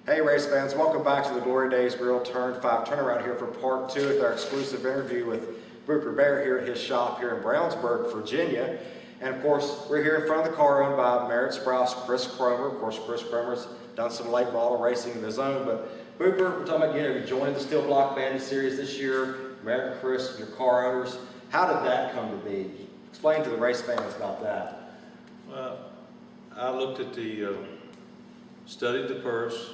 Hey race fans, welcome back to the Glory Days Grill Turn 5 turnaround here for part 2 with our exclusive interview with Rupert Bear here at his shop here in Brownsburg, Virginia. And of course, we're here in front of the car owned by Merritt Sprouse, Chris Cromer. Of course, Chris Cromer's done some late model racing of his own, but Rupert, we're talking about you joining the Steel Block Bandits series this year. Merritt and Chris, your car owners. How did that come to be? Explain to the race fans about that. Well, I looked at studied the purse,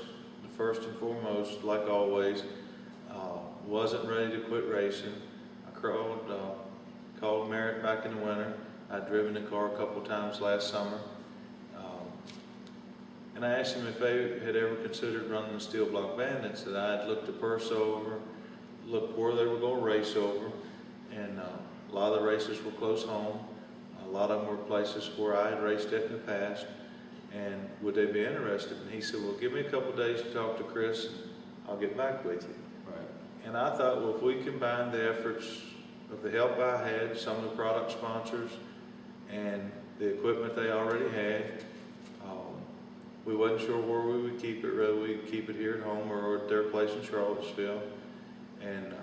first and foremost, like always. Wasn't ready to quit racing. I called Merritt back in the winter. I'd driven the car a couple times last summer. And I asked him if they had ever considered running the Steel Block Bandits, that I had looked the purse over, looked where they were going to race over, and a lot of the races were close home. A lot of them were places where I had raced at in the past, and would they be interested? And he said, well, give me a couple days to talk to Chris, and I'll get back with you. Right. And I thought, well, if we combine the efforts of the help I had, some of the product sponsors, and the equipment they already had, we wasn't sure where we would keep it, whether we'd keep it here at home or at their place in Charlottesville. And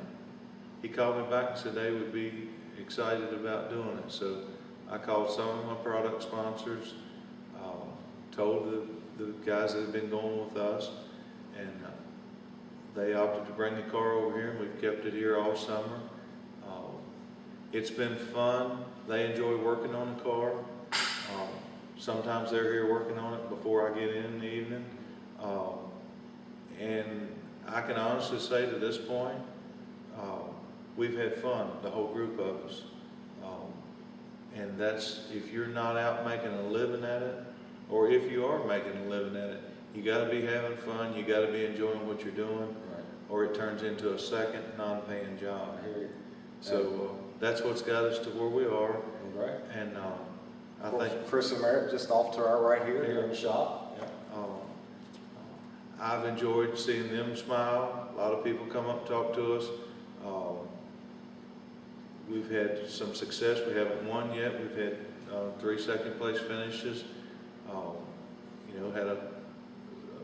he called me back and said they would be excited about doing it. So I called some of my product sponsors, told the guys that have been going with us, and they opted to bring the car over here, and we've kept it here all summer. It's been fun. They enjoy working on the car. Sometimes they're here working on it before I get in the evening. And I can honestly say to this point, we've had fun, the whole group of us. And that's, if you're not out making a living at it, or if you are making a living at it, you got to be having fun, you got to be enjoying what you're doing, Right. or it turns into a second non-paying job. I hear you. So that's what's got us to where we are. Right. And I Well, think Chris and Merritt just off to our right here in the shop. Yeah. I've enjoyed seeing them smile. A lot of people come up and talk to us. We've had some success. We haven't won yet. We've had 3 second place finishes. Had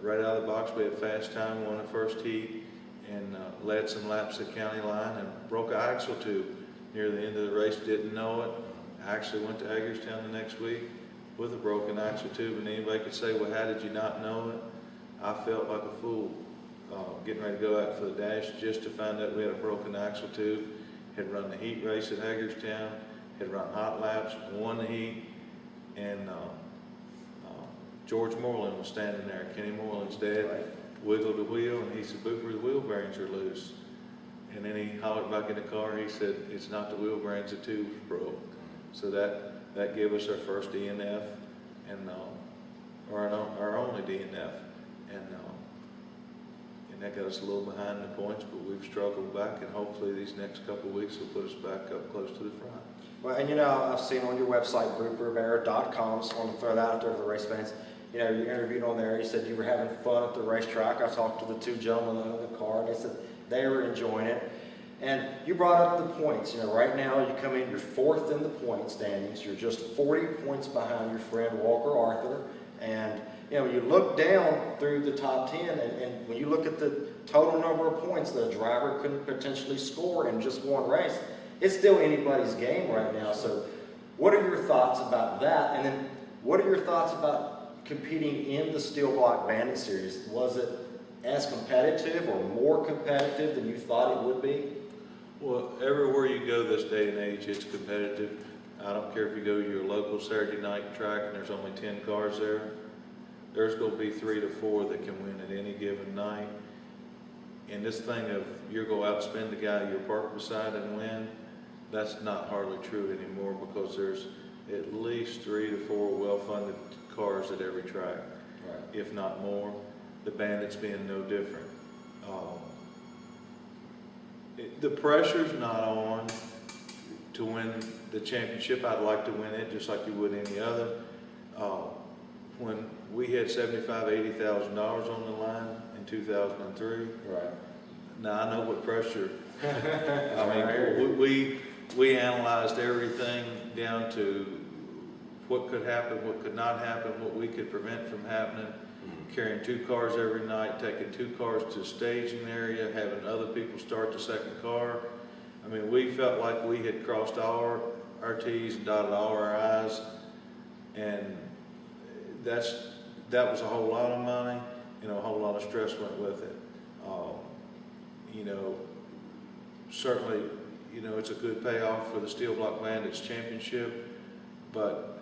right out of the box, we had fast time, won the first heat, and led some laps at county line, and broke an axle tube near the end of the race. Didn't know it. I actually went to Hagerstown the next week with a broken axle tube, and anybody could say, well, how did you not know it? I felt like a fool getting ready to go out for the dash just to find out we had a broken axle tube. Had run the heat race at Hagerstown, had run hot laps, won the heat, and George Moreland was standing there. Kenny Moreland's dad wiggled the wheel, and he said, Booper, the wheel bearings are loose. And then he hollered back in the car, he said, it's not the wheel bearings, the tube's broke. So that gave us our first DNF, and our only DNF, and that got us a little behind the points, but we've struggled back, and hopefully these next couple of weeks will put us back up close to the front. Well, and I've seen on your website, BooperBear.com, just want to throw that out there for the race fans. You interviewed on there, you said you were having fun at the racetrack. I talked to the 2 gentlemen in the car, and they said they were enjoying it. And you brought up the points. Right now you come in, you're 4th in the point standings. You're just 40 points behind your friend Walker Arthur. And when you look down through the top 10, and when you look at the total number of points that a driver could potentially score in just one race, it's still anybody's game right now. So what are your thoughts about that? And then what are your thoughts about competing in the Steel Block Bandit series? Was it as competitive or more competitive than you thought it would be? Well, everywhere you go this day and age, it's competitive. I don't care if you go to your local Saturday night track and there's only 10 cars there. There's going to be 3 to 4 that can win at any given night. And this thing of you're going to outspin the guy you're parked beside and win, that's not hardly true anymore, because there's at least 3 to 4 well-funded cars at every track, if not more. The Bandits being no different. The pressure's not on to win the championship. I'd like to win it just like you would any other. When we had $75,000, $80,000 on the line in 2003, now I know what pressure. I mean, we analyzed everything down to what could happen, what could not happen, what we could prevent from happening. carrying 2 cars every night, taking 2 cars to the staging area, having other people start the second car. I mean, we felt like we had crossed all our T's and dotted all our I's, and that was a whole lot of money, a whole lot of stress went with it. You know, certainly, it's a good payoff for the Steel Block Bandits championship, but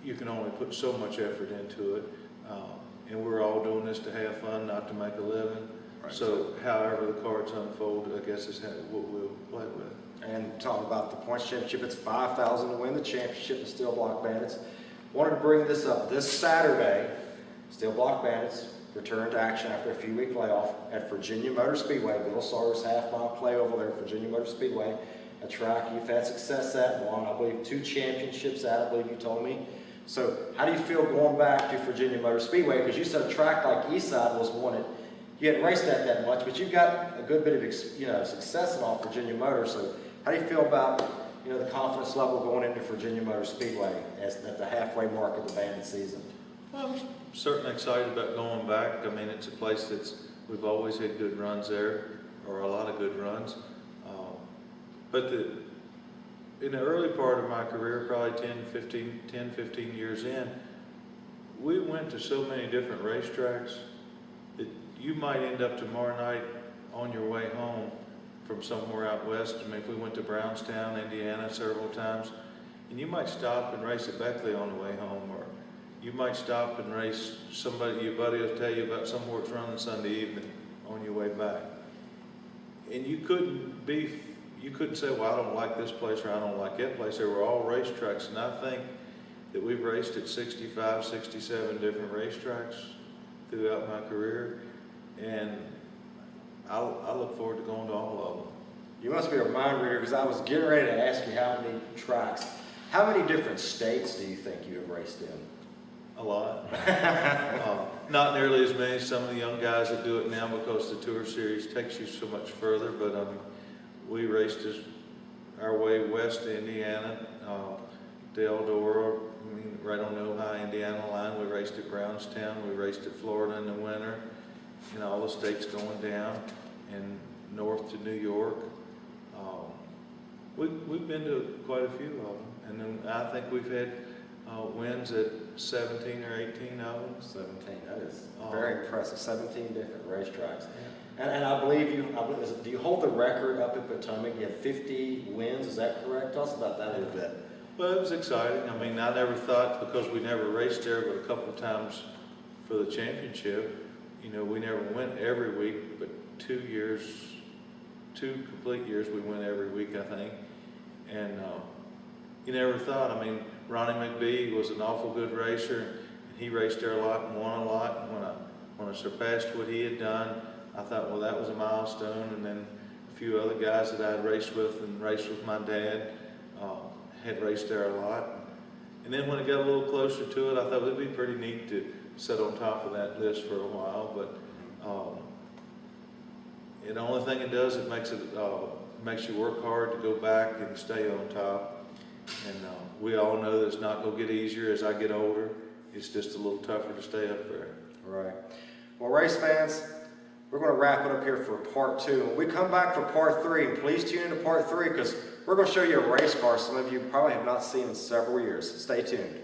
you can only put so much effort into it. And we're all doing this to have fun, not to make a living. Right. So however the cards unfold, I guess is what we'll play with. And talking about the points championship, it's $5,000 to win the championship in Steel Block Bandits. Wanted to bring this up. This Saturday, Steel Block Bandits return to action after a few-week layoff at Virginia Motor Speedway. Bill Sarter's half-mile play over there at Virginia Motor Speedway, a track you've had success at, won, I believe, 2 championships at, I believe you told me. So how do you feel going back to Virginia Motor Speedway? Because you said a track like Eastside was wanted. You hadn't raced that much, but you've got a good bit of success in all Virginia Motor. So how do you feel about the confidence level going into Virginia Motor Speedway at the halfway mark of the Bandit season? Well, I'm certainly excited about going back. I mean, it's a place we've always had good runs there, or a lot of good runs. But in the early part of my career, probably 10, 15 years in, we went to so many different racetracks that you might end up tomorrow night on your way home from somewhere out west. I mean, if we went to Brownstown, Indiana several times, and you might stop and race at Beckley on the way home, or you might stop and race somebody, your buddy will tell you about somewhere it's running Sunday evening on your way back. And you couldn't say, well, I don't like this place or I don't like that place. They were all racetracks, and I think that we've raced at 65, 67 different racetracks throughout my career, and I look forward to going to all of them. You must be a mind reader, because I was getting ready to ask you how many tracks. How many different states do you think you have raced in? A lot. Not nearly as many as some of the young guys that do it now, because the Tour Series takes you so much further, but we raced our way west to Indiana, to Eldora, right on the Ohio-Indiana line. We raced at Brownstown. We raced at Florida in the winter. All the states going down, and north to New York. We've been to quite a few of them, and then I think we've had wins at 17 or 18 of them. 17, that is very impressive. 17 different racetracks. Yeah. And I believe do you hold the record up at Potomac? You have 50 wins, is that correct? Tell us about that a little bit. Well, it was exciting. I mean, I never thought, because we never raced there but a couple of times for the championship, we never went every week, but 2 complete years we went every week, I think. And you never thought, Ronnie McBee was an awful good racer, and he raced there a lot and won a lot. And when I surpassed what he had done, I thought, well, that was a milestone. And then a few other guys that I had raced with and raced with my dad had raced there a lot. And then when it got a little closer to it, I thought it'd be pretty neat to sit on top of that list for a while. But the only thing it does, it makes you work hard to go back and stay on top. And we all know that it's not going to get easier as I get older. It's just a little tougher to stay up there. Right. Well, race fans, we're going to wrap it up here for part 2. When we come back for part 3, and please tune into part 3, because we're going to show you a race car some of you probably have not seen in several years. Stay tuned.